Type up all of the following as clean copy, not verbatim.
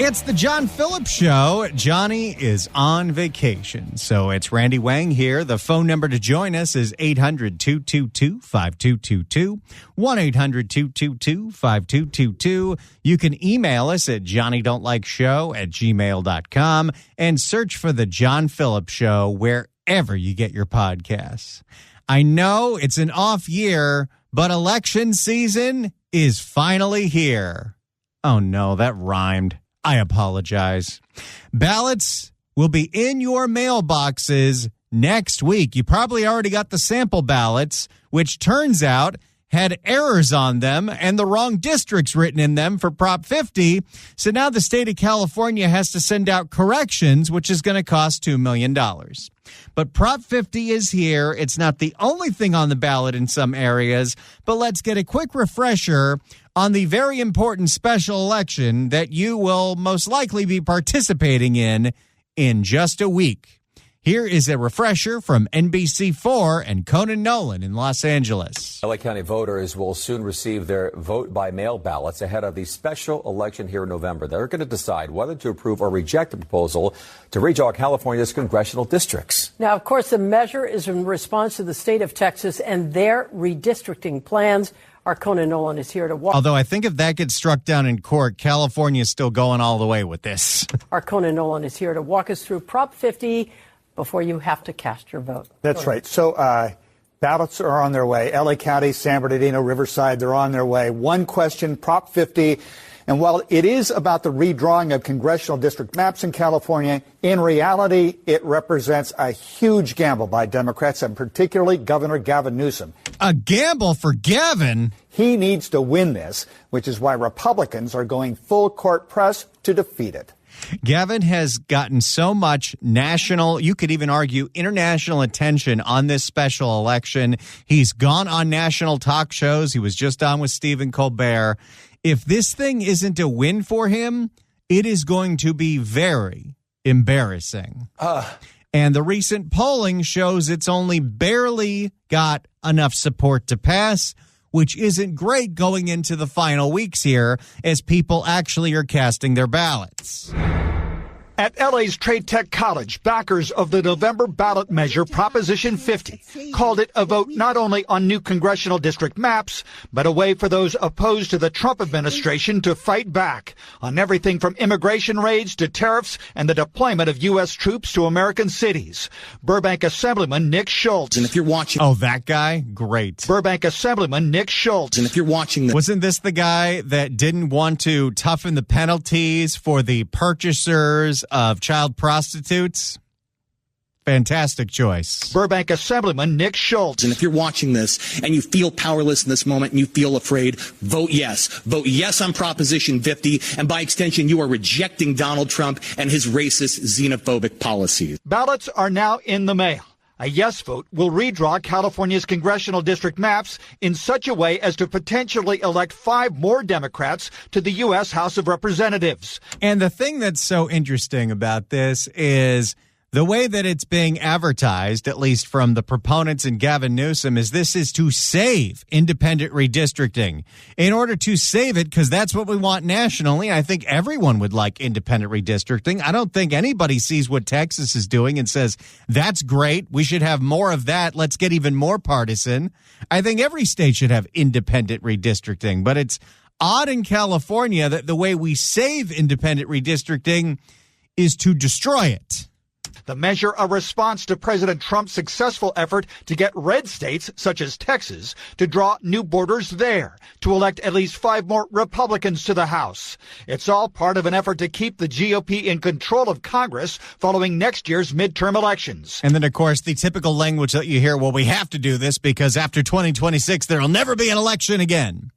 It's the John Phillips Show. Johnny is on vacation, so it's Randy Wang here. The phone number to join us is 800-222-5222, 1-800-222-5222. You can email us at johnnydon'tlikeshow@gmail.com and search for the John Phillips Show wherever you get your podcasts. I know it's an off year, but election season is finally here. Oh no, that rhymed. I apologize. Ballots will be in your mailboxes next week. You probably already got the sample ballots, which turns out had errors on them and the wrong districts written in them for Prop 50. So now the state of California has to send out corrections, which is going to cost $2 million. But Prop 50 is here. It's not the only thing on the ballot in some areas, but let's get a quick refresher on the very important special election that you will most likely be participating in just a week. Here is a refresher from NBC4 and Conan Nolan in Los Angeles. LA County voters will soon receive their vote-by-mail ballots ahead of the special election here in November. They're going to decide whether to approve or reject the proposal to redraw California's congressional districts. Now, of course, the measure is in response to the state of Texas and their redistricting plans. Our Conan Nolan is here to walk. Although I think if that gets struck down in court, California is still going all the way with this. Our Conan Nolan is here to walk us through Prop 50 before you have to cast your vote. That's right. So ballots are on their way. LA County, San Bernardino, Riverside, they're on their way. One question, Prop 50. And while it is about the redrawing of congressional district maps in California, in reality, it represents a huge gamble by Democrats, and particularly Governor Gavin Newsom. A gamble for Gavin? He needs to win this, which is why Republicans are going full court press to defeat it. Gavin has gotten so much national, you could even argue international attention on this special election. He's gone on national talk shows. He was just on with Stephen Colbert. If this thing isn't a win for him, it is going to be very embarrassing. And the recent polling shows it's only barely got enough support to pass, which isn't great going into the final weeks here as people actually are casting their ballots. At LA's Trade Tech College, backers of the November ballot measure Proposition 50 called it a vote not only on new congressional district maps, but a way for those opposed to the Trump administration to fight back on everything from immigration raids to tariffs and the deployment of U.S. troops to American cities. Burbank Assemblyman Nick Schultz. And if you're watching... Oh, that guy? Great. Burbank Assemblyman Nick Schultz. And if you're watching... Wasn't this the guy that didn't want to toughen the penalties for the purchasers of child prostitutes? Fantastic choice. Burbank Assemblyman Nick Schultz. And if you're watching this and you feel powerless in this moment and you feel afraid, vote yes. Vote yes on Proposition 50. And by extension, you are rejecting Donald Trump and his racist, xenophobic policies. Ballots are now in the mail. A yes vote will redraw California's congressional district maps in such a way as to potentially elect 5 more Democrats to the U.S. House of Representatives. And the thing that's so interesting about this is the way that it's being advertised, at least from the proponents and Gavin Newsom, is this is to save independent redistricting. In order to save it, because that's what we want nationally, I think everyone would like independent redistricting. I don't think anybody sees what Texas is doing and says, that's great, we should have more of that, let's get even more partisan. I think every state should have independent redistricting, but it's odd in California that the way we save independent redistricting is to destroy it. The measure a response to President Trump's successful effort to get red states, such as Texas, to draw new borders there, to elect at least 5 more Republicans to the House. It's all part of an effort to keep the GOP in control of Congress following next year's midterm elections. And then, of course, the typical language that you hear, well, we have to do this because after 2026, there will never be an election again.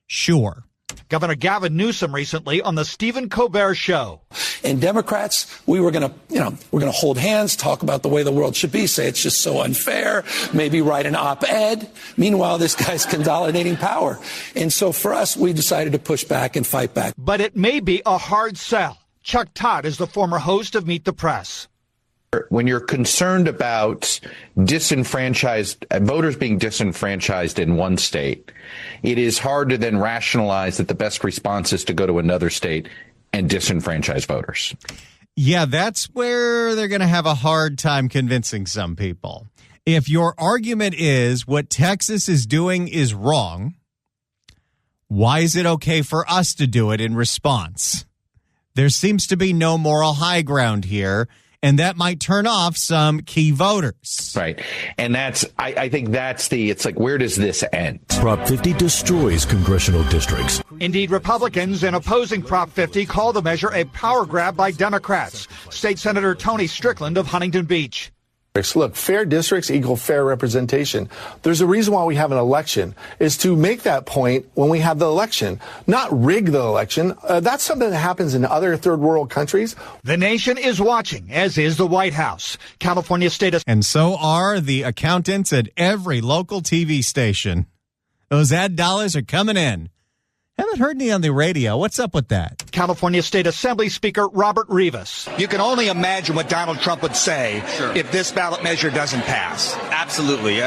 Sure. Governor Gavin Newsom recently on the Stephen Colbert Show. And Democrats, we're going to hold hands, talk about the way the world should be, say it's just so unfair, maybe write an op-ed. Meanwhile, this guy's consolidating power. And so for us, we decided to push back and fight back. But it may be a hard sell. Chuck Todd is the former host of Meet the Press. When you're concerned about disenfranchised voters being disenfranchised in one state, it is hard to then rationalize that the best response is to go to another state and disenfranchised voters. Yeah, that's where they're going to have a hard time convincing some people. If your argument is what Texas is doing is wrong, why is it okay for us to do it in response? There seems to be no moral high ground here, and that might turn off some key voters. Right. And I think it's like, where does this end? Prop 50 destroys congressional districts. Indeed, Republicans in opposing Prop 50 call the measure a power grab by Democrats. State Senator Tony Strickland of Huntington Beach. Look, fair districts equal fair representation. There's a reason why we have an election, is to make that point when we have the election, not rig the election. That's something that happens in other third world countries. The nation is watching, as is the White House. California State. And so are the accountants at every local TV station. Those ad dollars are coming in. Haven't heard any on the radio. What's up with that? California State Assembly Speaker Robert Rivas. You can only imagine what Donald Trump would say if this ballot measure doesn't pass. Absolutely.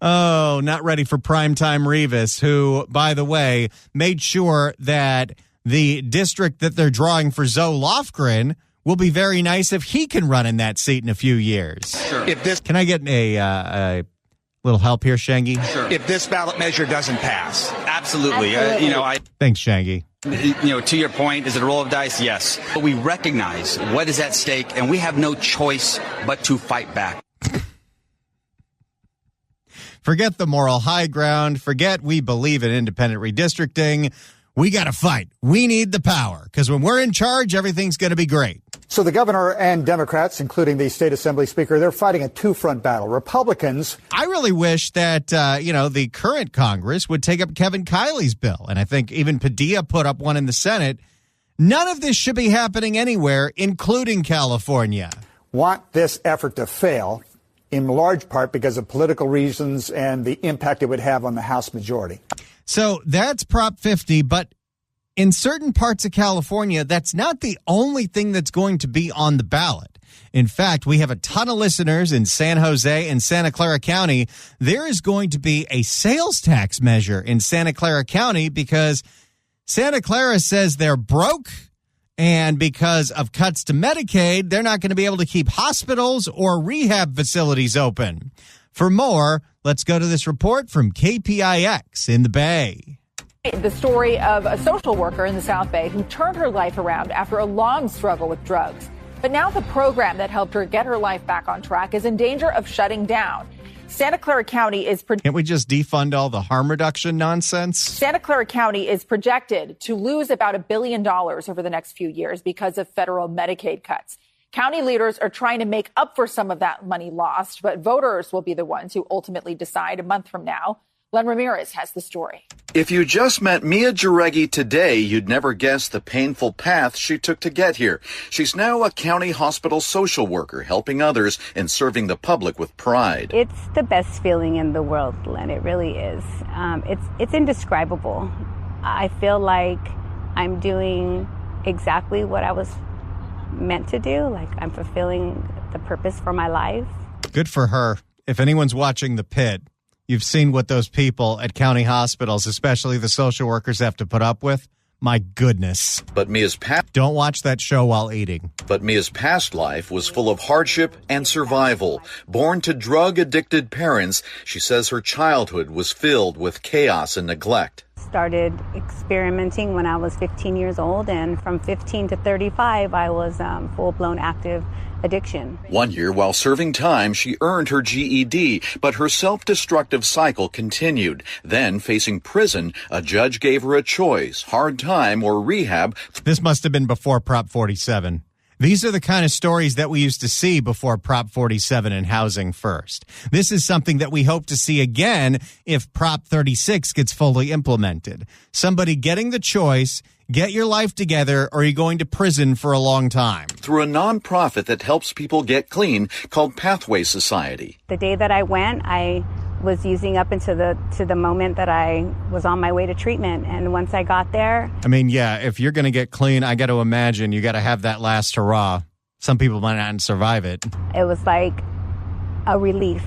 Oh, not ready for primetime Rivas, who, by the way, made sure that the district that they're drawing for Zoe Lofgren will be very nice if he can run in that seat in a few years. Sure. Can I get a little help here, Shangy? Sure. If this ballot measure doesn't pass. Absolutely. Thanks, Shangy. To your point, is it a roll of dice? Yes. But we recognize what is at stake, and we have no choice but to fight back. Forget the moral high ground. Forget we believe in independent redistricting. We got to fight. We need the power, because when we're in charge, everything's going to be great. So the governor and Democrats, including the state assembly speaker, they're fighting a two-front battle. Republicans. I really wish that, the current Congress would take up Kevin Kiley's bill. And I think even Padilla put up one in the Senate. None of this should be happening anywhere, including California. Want this effort to fail, in large part because of political reasons and the impact it would have on the House majority. So that's Prop 50, but in certain parts of California, that's not the only thing that's going to be on the ballot. In fact, we have a ton of listeners in San Jose and Santa Clara County. There is going to be a sales tax measure in Santa Clara County because Santa Clara says they're broke, and because of cuts to Medicaid, they're not going to be able to keep hospitals or rehab facilities open. For more, let's go to this report from KPIX in the Bay. The story of a social worker in the South Bay who turned her life around after a long struggle with drugs. But now the program that helped her get her life back on track is in danger of shutting down. Santa Clara County is... Can't we just defund all the harm reduction nonsense? Santa Clara County is projected to lose about $1 billion over the next few years because of federal Medicaid cuts. County leaders are trying to make up for some of that money lost, but voters will be the ones who ultimately decide a month from now. Len Ramirez has the story. If you just met Mia Jareggi today, you'd never guess the painful path she took to get here. She's now a county hospital social worker, helping others and serving the public with pride. It's the best feeling in the world, Len. It really is. It's indescribable. I feel like I'm doing exactly what I was meant to do. Like I'm fulfilling the purpose for my life. Good for her. If anyone's watching The Pit, you've seen what those people at county hospitals, especially the social workers, have to put up with. My goodness. But Mia's Don't watch that show while eating. But Mia's past life was full of hardship and survival. Born to drug-addicted parents, she says her childhood was filled with chaos and neglect. Started experimenting when I was 15 years old, and from 15 to 35, I was full-blown active addiction. 1 year while serving time, she earned her GED, but her self-destructive cycle continued. Then, facing prison, a judge gave her a choice, hard time or rehab. This must have been before Prop 47. These are the kind of stories that we used to see before Prop 47 and Housing First. This is something that we hope to see again if Prop 36 gets fully implemented. Somebody getting the choice, get your life together, or you're going to prison for a long time. Through a nonprofit that helps people get clean called Pathway Society. The day that I went, I was using up into the moment that I was on my way to treatment. And once I got there... I mean, yeah, if you're going to get clean, I got to imagine you got to have that last hurrah. Some people might not survive it. It was like a relief.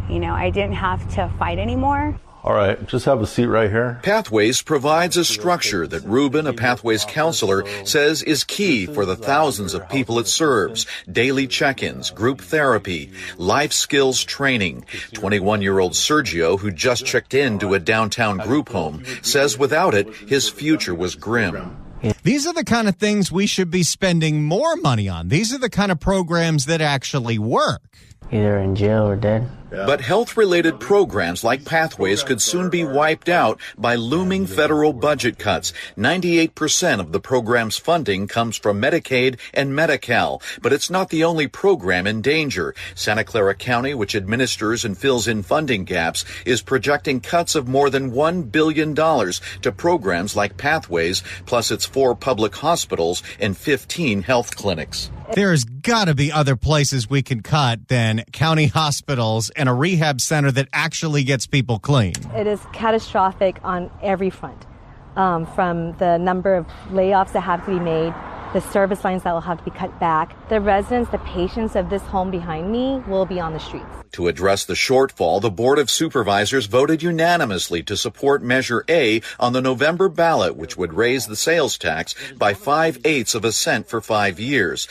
You know, I didn't have to fight anymore. All right, just have a seat right here. Pathways provides a structure that Ruben, a Pathways counselor, says is key for the thousands of people it serves. Daily check-ins, group therapy, life skills training. 21-year-old Sergio, who just checked into a downtown group home, says without it, his future was grim. These are the kind of things we should be spending more money on. These are the kind of programs that actually work. Either in jail or dead. But health-related programs like Pathways could soon be wiped out by looming federal budget cuts. 98% of the program's funding comes from Medicaid and Medi-Cal, but it's not the only program in danger. Santa Clara County, which administers and fills in funding gaps, is projecting cuts of more than $1 billion to programs like Pathways, plus its 4 public hospitals and 15 health clinics. There's got to be other places we can cut than county hospitals and a rehab center that actually gets people clean. It is catastrophic on every front, from the number of layoffs that have to be made, the service lines that will have to be cut back. The residents, the patients of this home behind me will be on the streets. To address the shortfall, the Board of Supervisors voted unanimously to support Measure A on the November ballot, which would raise the sales tax by 5/8 of a cent for 5 years.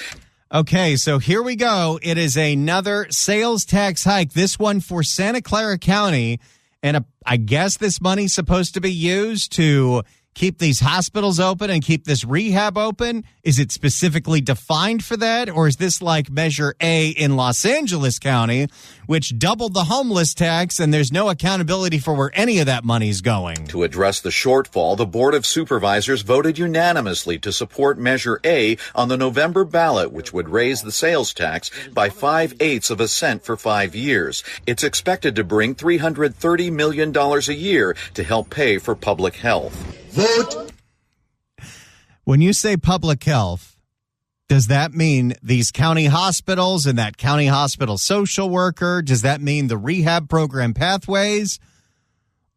Okay, so here we go. It is another sales tax hike, this one for Santa Clara County. And I guess this money's supposed to be used to keep these hospitals open and keep this rehab open? Is it specifically defined for that? Or is this like Measure A in Los Angeles County, which doubled the homeless tax and there's no accountability for where any of that money's going? To address the shortfall, the Board of Supervisors voted unanimously to support Measure A on the November ballot, which would raise the sales tax by 5/8 of a cent for 5 years. It's expected to bring $330 million a year to help pay for public health. Vote. When you say public health, does that mean these county hospitals and that county hospital social worker? Does that mean the rehab program Pathways?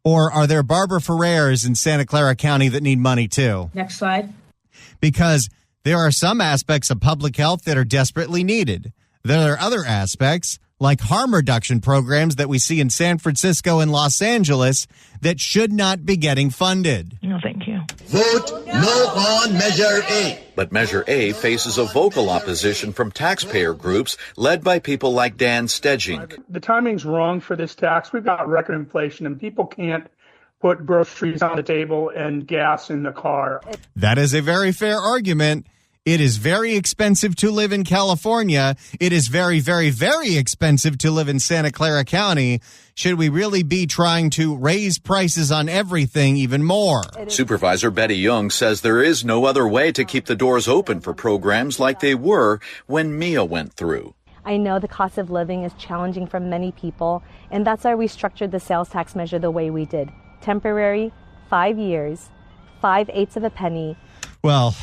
Or are there Barbara Ferrers in Santa Clara County that need money too? Next slide. Because there are some aspects of public health that are desperately needed. There are other aspects, like harm reduction programs that we see in San Francisco and Los Angeles, that should not be getting funded. No, thank you. Vote no on Measure A. But Measure A faces a vocal opposition from taxpayer groups led by people like Dan Stedging. The timing's wrong for this tax. We've got record inflation, and people can't put groceries on the table and gas in the car. That is a very fair argument. It is very expensive to live in California. It is very, very, very expensive to live in Santa Clara County. Should we really be trying to raise prices on everything even more? Supervisor Betty Young says there is no other way to keep the doors open for programs like they were when Mia went through. I know the cost of living is challenging for many people, and that's why we structured the sales tax measure the way we did. Temporary, 5 years, 5/8 of a penny. Well,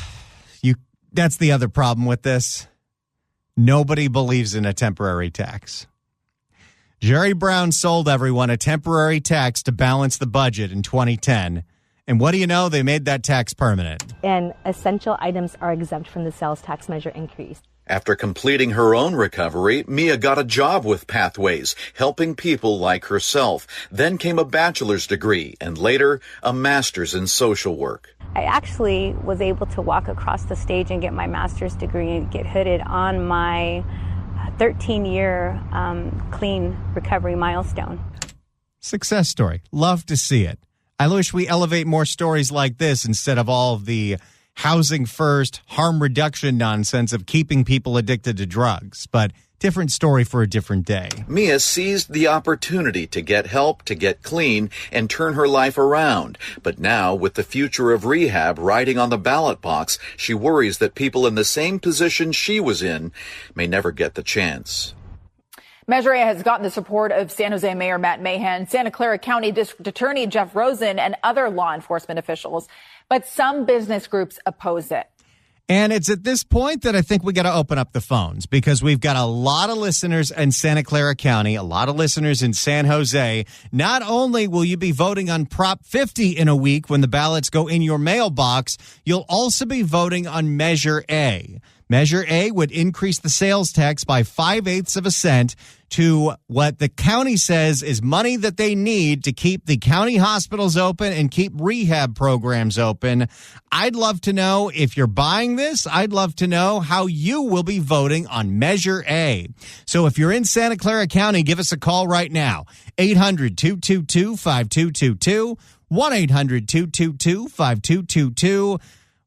that's the other problem with this. Nobody believes in a temporary tax. Jerry Brown sold everyone a temporary tax to balance the budget in 2010. And what do you know? They made that tax permanent. And essential items are exempt from the sales tax measure increase. After completing her own recovery, Mia got a job with Pathways, helping people like herself. Then came a bachelor's degree and later a master's in social work. I actually was able to walk across the stage and get my master's degree and get hooded on my 13-year clean recovery milestone. Success story. Love to see it. I wish we elevate more stories like this instead of all of the housing first, harm reduction nonsense of keeping people addicted to drugs. But different story for a different day. Mia seized the opportunity to get help, to get clean, and turn her life around. But now, with the future of rehab riding on the ballot box, she worries that people in the same position she was in may never get the chance. Measure A has gotten the support of San Jose Mayor Matt Mahan, Santa Clara County District Attorney Jeff Rosen, and other law enforcement officials. But some business groups oppose it. And it's at this point that I think we got to open up the phones, because we've got a lot of listeners in Santa Clara County, a lot of listeners in San Jose. Not only will you be voting on Prop 50 in a week when the ballots go in your mailbox, you'll also be voting on Measure A. Measure A would increase the sales tax by 5/8 of a cent to what the county says is money that they need to keep the county hospitals open and keep rehab programs open. I'd love to know if you're buying this. I'd love to know how you will be voting on Measure A. So if you're in Santa Clara County, give us a call right now. 800-222-5222, 1-800-222-5222.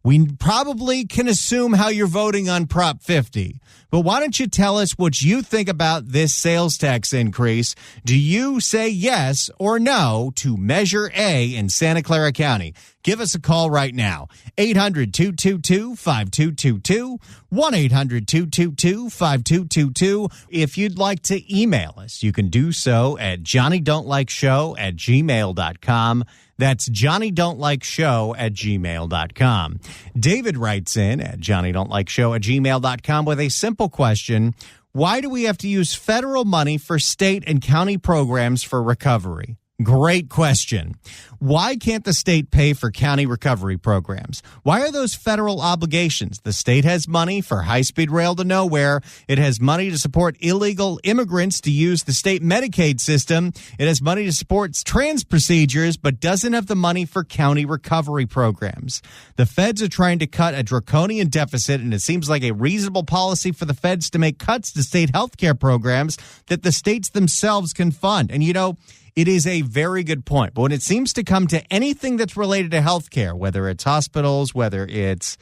We probably can assume how you're voting on Prop 50, but why don't you tell us what you think about this sales tax increase? Do you say yes or no to Measure A in Santa Clara County? Give us a call right now. 800-222-5222, 1-800-222-5222. If you'd like to email us, you can do so at johnnydon'tlikeshow@gmail.com. That's johnnydon'tlikeshow@gmail.com. David writes in at johnnydon'tlikeshow@gmail.com with a simple question. Why do we have to use federal money for state and county programs for recovery? Great question. Why can't the state pay for county recovery programs? Why are those federal obligations? The state has money for high-speed rail to nowhere. It has money to support illegal immigrants to use the state Medicaid system. It has money to support trans procedures, but doesn't have the money for county recovery programs. The feds are trying to cut a draconian deficit, and it seems like a reasonable policy for the feds to make cuts to state health care programs that the states themselves can fund. And, you know, it is a very good point. But when it seems to come to anything that's related to healthcare, whether it's hospitals, whether it's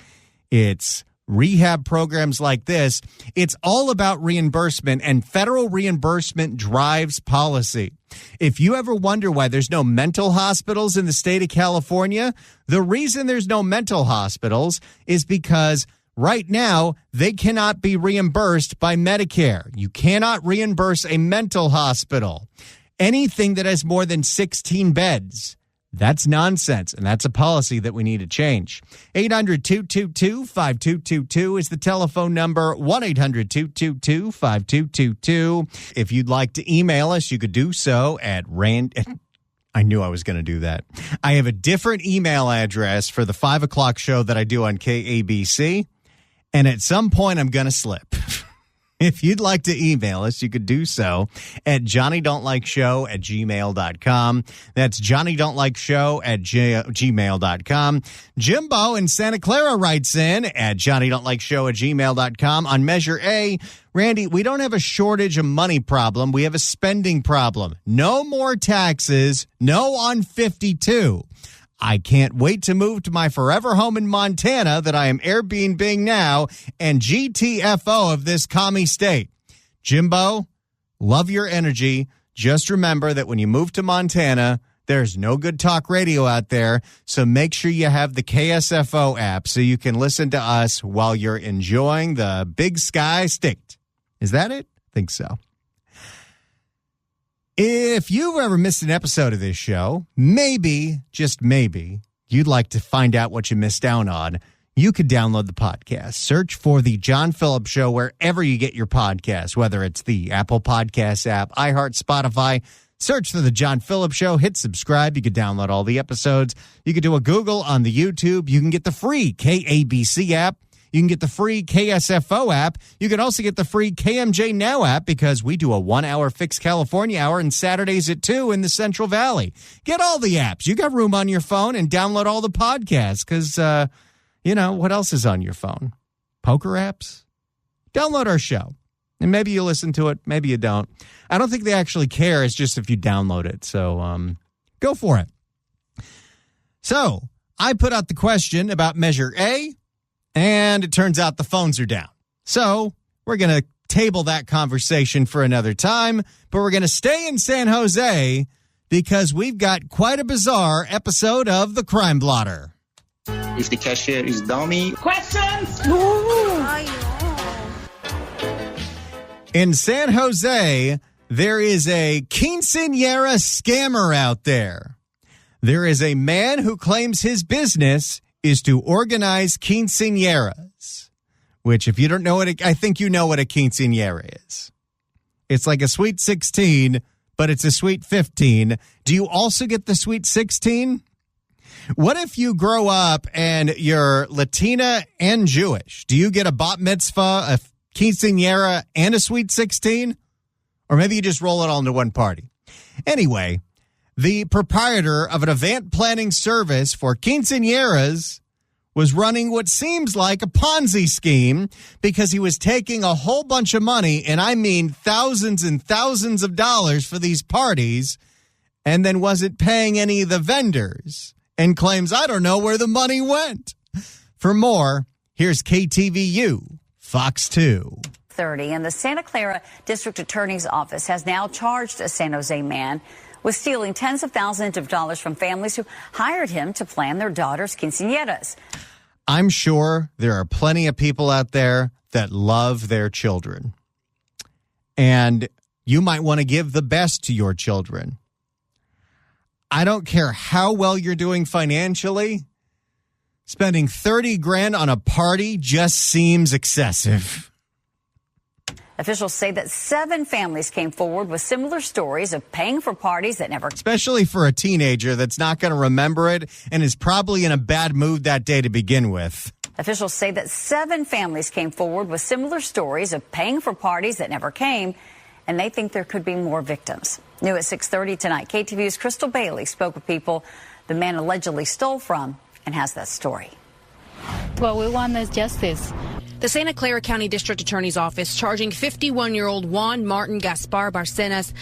rehab programs like this, it's all about reimbursement, and federal reimbursement drives policy. If you ever wonder why there's no mental hospitals in the state of California, the reason there's no mental hospitals is because right now, they cannot be reimbursed by Medicare. You cannot reimburse a mental hospital. Anything that has more than 16 beds, that's nonsense, and that's a policy that we need to change. 800-222-5222 is the telephone number, 1-800-222-5222. If you'd like to email us, you could do so at I knew I was going to do that. I have a different email address for the 5 o'clock show that I do on KABC, and at some point I'm going to slip. If you'd like to email us, you could do so at johnnydon'tlikeshow@gmail.com. That's johnnydon'tlikeshow@gmail.com. Jimbo in Santa Clara writes in at johnnydon'tlikeshow@gmail.com on Measure A. Randy, we don't have a shortage of money problem. We have a spending problem. No more taxes. No on 52. I can't wait to move to my forever home in Montana that I am Airbnb-ing now and GTFO of this commie state. Jimbo, love your energy. Just remember that when you move to Montana, there's no good talk radio out there, so make sure you have the KSFO app so you can listen to us while you're enjoying the Big Sky State. Is that it? I think so. If you've ever missed an episode of this show, maybe, just maybe, you'd like to find out what you missed out on, you could download the podcast. Search for The John Phillips Show wherever you get your podcasts, whether it's the Apple Podcasts app, iHeart, Spotify. Search for The John Phillips Show. Hit subscribe. You could download all the episodes. You could do a Google on the YouTube. You can get the free KABC app. You can get the free KSFO app. You can also get the free KMJ Now app because we do a 1-hour Fix California hour and Saturdays at 2 in the Central Valley. Get all the apps. You got room on your phone and download all the podcasts because, what else is on your phone? Poker apps? Download our show. And maybe you listen to it. Maybe you don't. I don't think they actually care. It's just if you download it. So go for it. So I put out the question about Measure A. And it turns out the phones are down. So we're going to table that conversation for another time, but we're going to stay in San Jose because we've got quite a bizarre episode of The Crime Blotter. If the cashier is dummy. Questions? In San Jose, there is a quinceañera scammer out there. There is a man who claims his business is to organize quinceañeras, which if you don't know it, I think you know what a quinceañera is. It's like a sweet 16, but it's a sweet 15. Do you also get the sweet 16? What if you grow up and you're Latina and Jewish? Do you get a bat mitzvah, a quinceañera, and a sweet 16? Or maybe you just roll it all into one party. Anyway, the proprietor of an event planning service for quinceañeras was running what seems like a Ponzi scheme because he was taking a whole bunch of money, and I mean thousands and thousands of dollars for these parties, and then wasn't paying any of the vendors and claims, I don't know where the money went. For more, here's KTVU, Fox 2. And the Santa Clara District Attorney's Office has now charged a San Jose man with stealing tens of thousands of dollars from families who hired him to plan their daughters' quinceañeras. I'm sure there are plenty of people out there that love their children. And you might want to give the best to your children. I don't care how well you're doing financially. Spending $30,000 on a party just seems excessive. Officials say that 7 families came forward with similar stories of paying for parties that never... Especially for a teenager that's not going to remember it and is probably in a bad mood that day to begin with. Officials say that 7 families came forward with similar stories of paying for parties that never came, and they think there could be more victims. New at 6:30 tonight, KTVU's Crystal Bailey spoke with people the man allegedly stole from and has that story. What we want is justice. The Santa Clara County District Attorney's Office charging 51-year-old Juan Martin Gaspar Barcenas.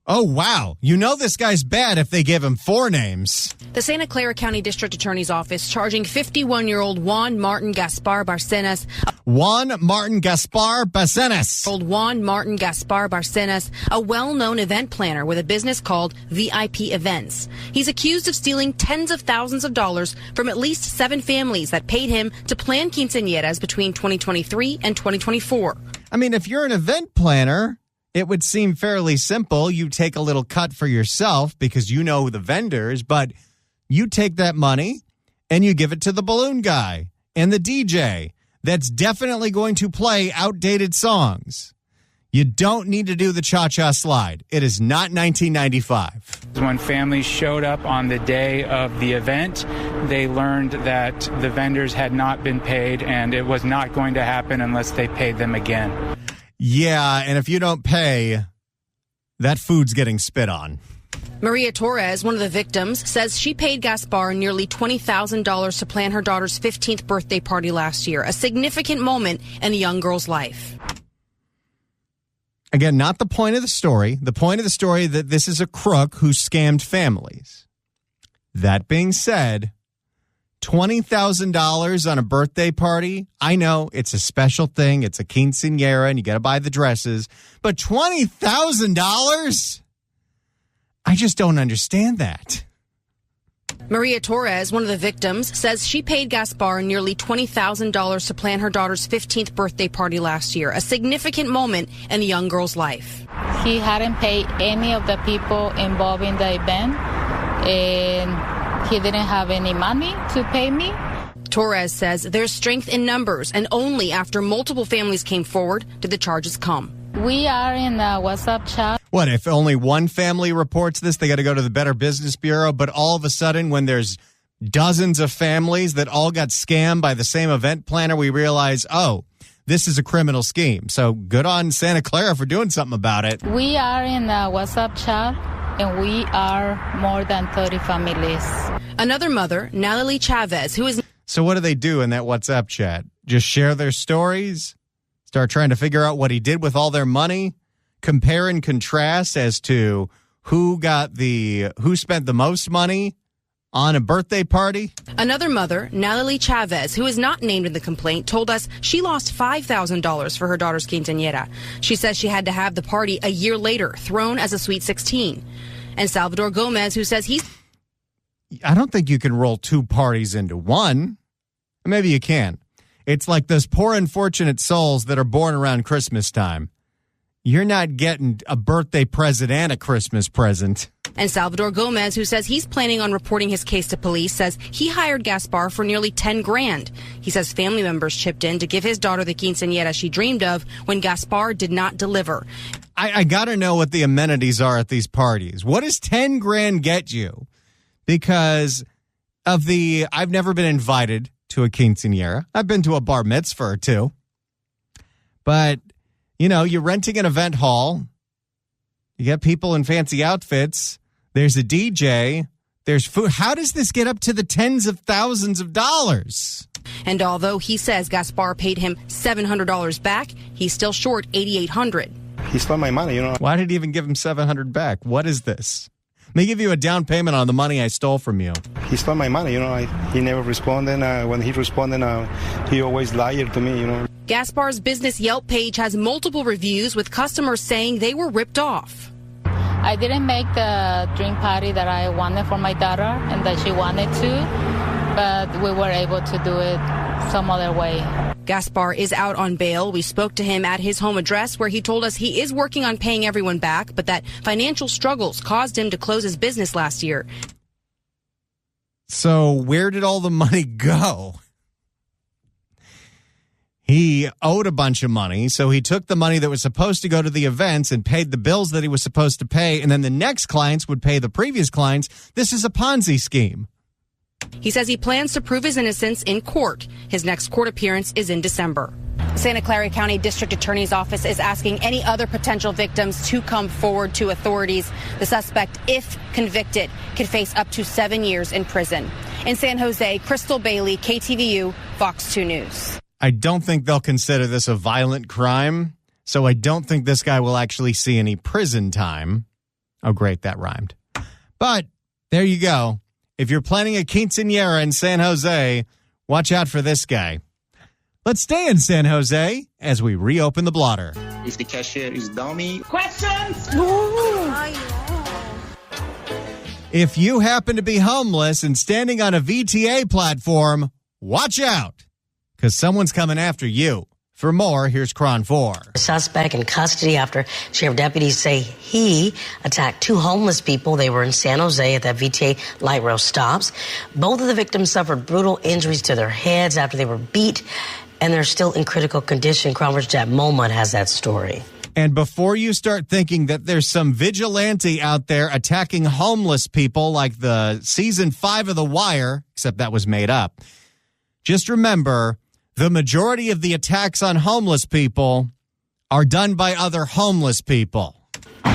Oh, wow. You know this guy's bad if they give him 4 names. The Santa Clara County District Attorney's Office charging 51-year-old Juan Martin Gaspar Barcenas. Juan Martin Gaspar Barcenas. Old Juan Martin Gaspar Barcenas, a well-known event planner with a business called VIP Events. He's accused of stealing tens of thousands of dollars from at least 7 families that paid him to plan quinceañeras between 2023 and 2024. I mean, if you're an event planner, it would seem fairly simple. You take a little cut for yourself because you know the vendors, but you take that money and you give it to the balloon guy and the DJ that's definitely going to play outdated songs. You don't need to do the cha-cha slide. It is not 1995. When families showed up on the day of the event, they learned that the vendors had not been paid and it was not going to happen unless they paid them again. Yeah, and if you don't pay, that food's getting spit on. Maria Torres, one of the victims, says she paid Gaspar nearly $20,000 to plan her daughter's 15th birthday party last year, a significant moment in a young girl's life. Again, not the point of the story. The point of the story that this is a crook who scammed families. That being said, $20,000 on a birthday party. I know it's a special thing. It's a quinceañera and you got to buy the dresses. But $20,000? I just don't understand that. Maria Torres, one of the victims, says she paid Gaspar nearly $20,000 to plan her daughter's 15th birthday party last year, a significant moment in a young girl's life. He hadn't paid any of the people involved in the event, and he didn't have any money to pay me. Torres says there's strength in numbers, and only after multiple families came forward did the charges come. We are in the WhatsApp chat. What, if only one family reports this, they got to go to the Better Business Bureau, but all of a sudden when there's dozens of families that all got scammed by the same event planner, we realize, oh, this is a criminal scheme. So good on Santa Clara for doing something about it. We are in the WhatsApp chat, and we are more than 30 families. Another mother, Natalie Chavez, who is... So what do they do in that WhatsApp chat? Just share their stories? Start trying to figure out what he did with all their money? Compare and contrast as to who spent the most money on a birthday party? Another mother, Natalie Chavez, who is not named in the complaint, told us she lost $5,000 for her daughter's quinceañera. She says she had to have the party a year later, thrown as a sweet 16. And Salvador Gomez, who says I don't think you can roll 2 parties into one. Maybe you can. It's like those poor unfortunate souls that are born around Christmas time. You're not getting a birthday present and a Christmas present. And Salvador Gomez, who says he's planning on reporting his case to police, says he hired Gaspar for nearly $10,000. He says family members chipped in to give his daughter the quinceañera she dreamed of when Gaspar did not deliver. I got to know what the amenities are at these parties. What does $10,000 get you? Because I've never been invited to a quinceañera. I've been to a bar mitzvah or two. But, you're renting an event hall. You get people in fancy outfits. There's a DJ. There's food. How does this get up to the tens of thousands of dollars? And although he says Gaspar paid him $700 back, he's still short $8,800. He stole my money, Why did he even give him $700 back? What is this? Let me give you a down payment on the money I stole from you. He stole my money, he never responded. When he responded, he always lied to me, Gaspar's business Yelp page has multiple reviews with customers saying they were ripped off. I didn't make the dream party that I wanted for my daughter and that she wanted to, but we were able to do it some other way. Gaspar is out on bail. We spoke to him at his home address where he told us he is working on paying everyone back, but that financial struggles caused him to close his business last year. So where did all the money go? He owed a bunch of money, so he took the money that was supposed to go to the events and paid the bills that he was supposed to pay, and then the next clients would pay the previous clients. This is a Ponzi scheme. He says he plans to prove his innocence in court. His next court appearance is in December. Santa Clara County District Attorney's Office is asking any other potential victims to come forward to authorities. The suspect, if convicted, could face up to 7 years in prison. In San Jose, Crystal Bailey, KTVU, Fox 2 News. I don't think they'll consider this a violent crime, so I don't think this guy will actually see any prison time. Oh, great, that rhymed. But there you go. If you're planning a quinceañera in San Jose, watch out for this guy. Let's stay in San Jose as we reopen the blotter. If the cashier is dummy. Questions? If you happen to be homeless and standing on a VTA platform, watch out, because someone's coming after you. For more, here's Cron 4. Suspect in custody after sheriff deputies say he attacked two homeless people. They were in San Jose at that VTA light rail stops. Both of the victims suffered brutal injuries to their heads after they were beat, and they're still in critical condition. Cronver's Jack Momut has that story. And before you start thinking that there's some vigilante out there attacking homeless people like the season 5 of The Wire, except that was made up, just remember, the majority of the attacks on homeless people are done by other homeless people. 2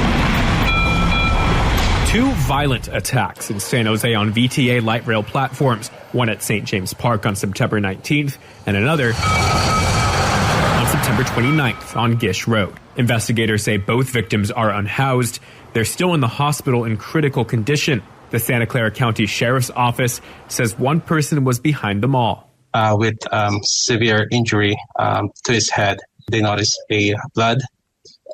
violent attacks in San Jose on VTA light rail platforms, one at St. James Park on September 19th and another on September 29th on Gish Road. Investigators say both victims are unhoused. They're still in the hospital in critical condition. The Santa Clara County Sheriff's Office says one person was behind them all. With severe injury to his head. They noticed a blood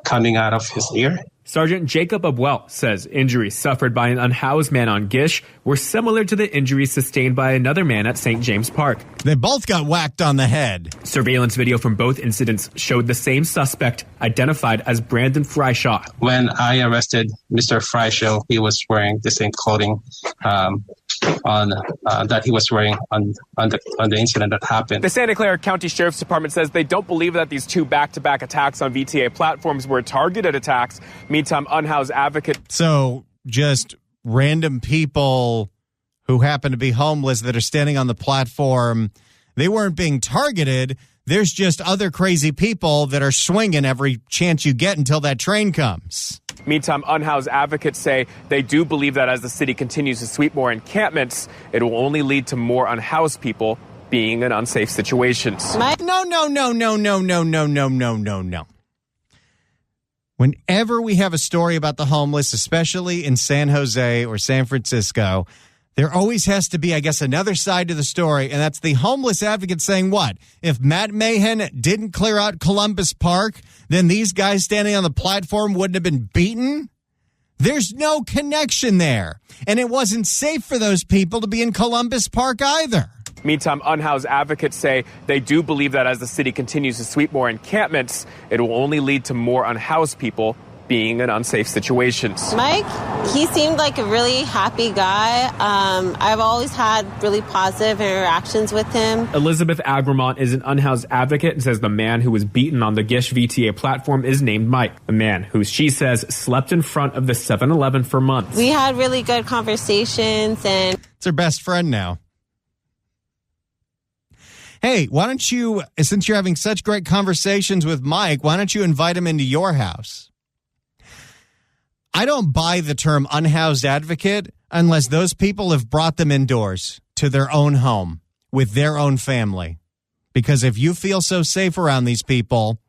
coming out of his ear. Sergeant Jacob Abwell says injuries suffered by an unhoused man on Gish were similar to the injuries sustained by another man at St. James Park. They both got whacked on the head. Surveillance video from both incidents showed the same suspect, identified as Brandon Freishaw. When I arrested Mr. Freishaw, he was wearing the same clothing that he was wearing on the incident that happened. The Santa Clara County Sheriff's Department says they don't believe that these 2 back-to-back attacks on VTA platforms were targeted attacks. Meantime, unhoused advocate. So just random people who happen to be homeless that are standing on the platform, they weren't being targeted. There's just other crazy people that are swinging every chance you get until that train comes. Meantime, unhoused advocates say they do believe that as the city continues to sweep more encampments, it will only lead to more unhoused people being in unsafe situations. No. Whenever we have a story about the homeless, especially in San Jose or San Francisco, there always has to be, I guess, another side to the story, and that's the homeless advocate saying what? If Matt Mahan didn't clear out Columbus Park, then these guys standing on the platform wouldn't have been beaten? There's no connection there, and it wasn't safe for those people to be in Columbus Park either. Meantime, unhoused advocates say they do believe that as the city continues to sweep more encampments, it will only lead to more unhoused people being in unsafe situations. Mike, he seemed like a really happy guy. I've always had really positive interactions with him. Elizabeth Agremont is an unhoused advocate and says the man who was beaten on the Gish VTA platform is named Mike, the man who she says slept in front of the 7-Eleven for months. We had really good conversations, and it's her best friend now. Hey, why don't you, since you're having such great conversations with Mike, why don't you invite him into your house? I don't buy the term unhoused advocate unless those people have brought them indoors to their own home with their own family. Because if you feel so safe around these people,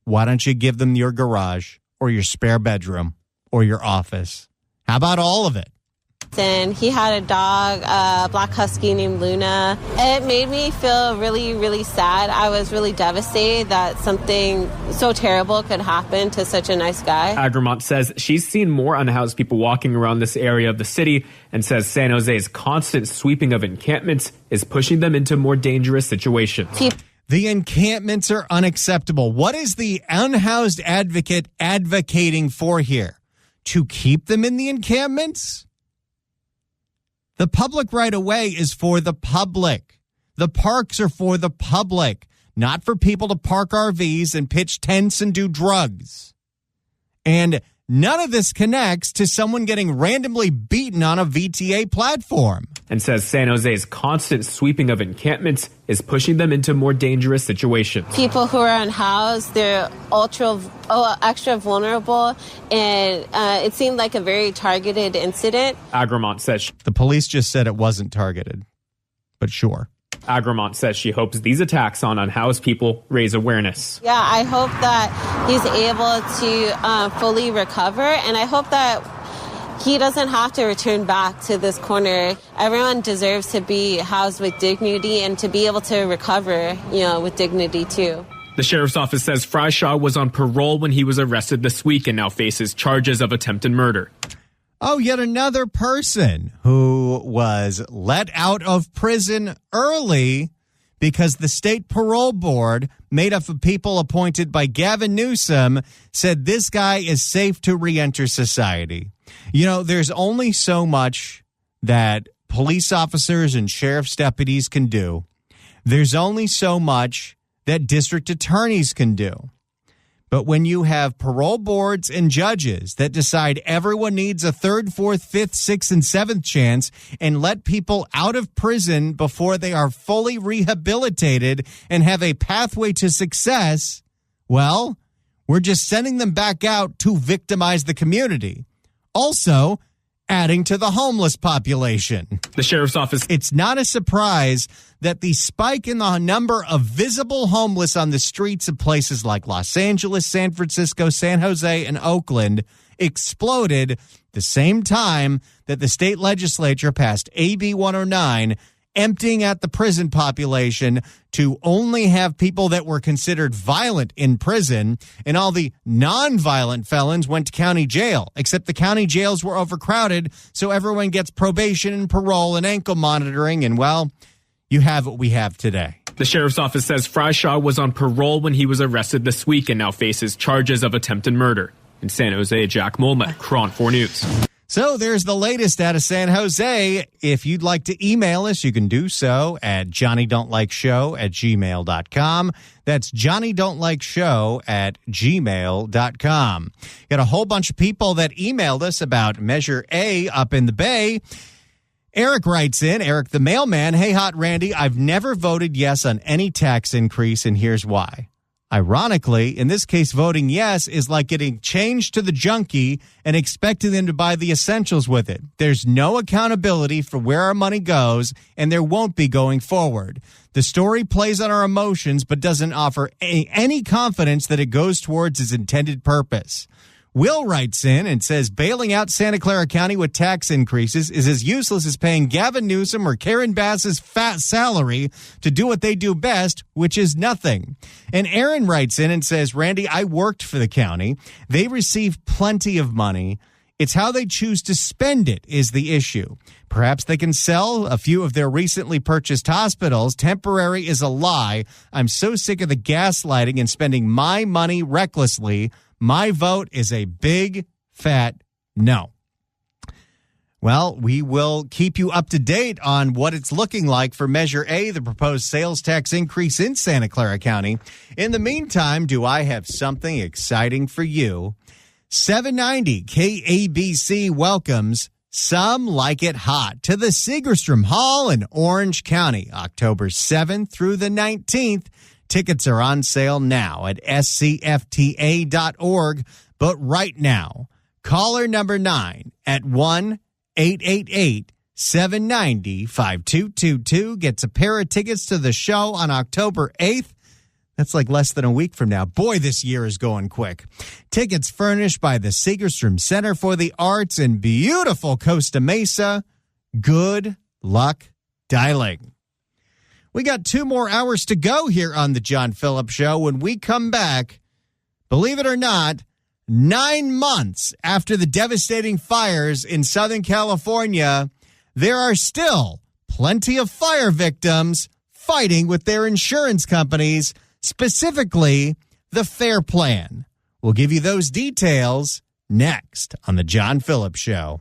why don't you give them your garage or your spare bedroom or your office? How about all of it? And he had a dog, a black husky named Luna. It made me feel really, really sad. I was really devastated that something so terrible could happen to such a nice guy. Agremont says she's seen more unhoused people walking around this area of the city and says San Jose's constant sweeping of encampments is pushing them into more dangerous situations. The encampments are unacceptable. What is the unhoused advocate advocating for here? To keep them in the encampments? The public right-of-way is for the public. The parks are for the public, not for people to park RVs and pitch tents and do drugs. And none of this connects to someone getting randomly beaten on a VTA platform. And says San Jose's constant sweeping of encampments is pushing them into more dangerous situations. People who are unhoused, they're extra vulnerable, and it seemed like a very targeted incident. Agremont says the police just said it wasn't targeted, but sure. Agremont says she hopes these attacks on unhoused people raise awareness. Yeah, I hope that he's able to fully recover, and I hope that he doesn't have to return back to this corner. Everyone deserves to be housed with dignity and to be able to recover, with dignity too. The sheriff's office says Fryshaw was on parole when he was arrested this week and now faces charges of attempted murder. Oh, yet another person who was let out of prison early because the state parole board, made up of people appointed by Gavin Newsom, said this guy is safe to reenter society. There's only so much that police officers and sheriff's deputies can do. There's only so much that district attorneys can do. But when you have parole boards and judges that decide everyone needs a 3rd, 4th, 5th, 6th, and 7th chance and let people out of prison before they are fully rehabilitated and have a pathway to success, well, we're just sending them back out to victimize the community. Also, adding to the homeless population. The sheriff's office. It's not a surprise that the spike in the number of visible homeless on the streets of places like Los Angeles, San Francisco, San Jose, and Oakland exploded the same time that the state legislature passed AB 109, emptying out the prison population to only have people that were considered violent in prison, and all the non-violent felons went to county jail, except the county jails were overcrowded, so everyone gets probation and parole and ankle monitoring, and, well, you have what we have today. The sheriff's office says Fryshaw was on parole when he was arrested this week and now faces charges of attempted murder. In San Jose, Jack Molma, Cron 4 News. So there's the latest out of San Jose. If you'd like to email us, you can do so at johnnydon'tlikeshow@gmail.com. That's johnnydon'tlikeshow@gmail.com. Got a whole bunch of people that emailed us about Measure A up in the Bay. Eric writes in, Eric the mailman, hey, Hot Randy, I've never voted yes on any tax increase, and here's why. Ironically, in this case, voting yes is like getting change to the junkie and expecting them to buy the essentials with it. There's no accountability for where our money goes, and there won't be going forward. The story plays on our emotions, but doesn't offer any confidence that it goes towards its intended purpose. Will writes in and says, bailing out Santa Clara County with tax increases is as useless as paying Gavin Newsom or Karen Bass's fat salary to do what they do best, which is nothing. And Aaron writes in and says, Randy, I worked for the county. They receive plenty of money. It's how they choose to spend it is the issue. Perhaps they can sell a few of their recently purchased hospitals. Temporary is a lie. I'm so sick of the gaslighting and spending my money recklessly My vote is a big, fat no. Well, we will keep you up to date on what it's looking like for Measure A, the proposed sales tax increase in Santa Clara County. In the meantime, do I have something exciting for you? 790 KABC welcomes Some Like It Hot to the Segerstrom Hall in Orange County, October 7th through the 19th. Tickets are on sale now at scfta.org. But right now, caller number 9 at 1-888-790-5222 gets a pair of tickets to the show on October 8th. That's like less than a week from now. Boy, this year is going quick. Tickets furnished by the Segerstrom Center for the Arts in beautiful Costa Mesa. Good luck dialing. We got 2 more hours to go here on the John Phillips Show. When we come back, believe it or not, 9 months after the devastating fires in Southern California, there are still plenty of fire victims fighting with their insurance companies, specifically the FAIR Plan. We'll give you those details next on the John Phillips Show.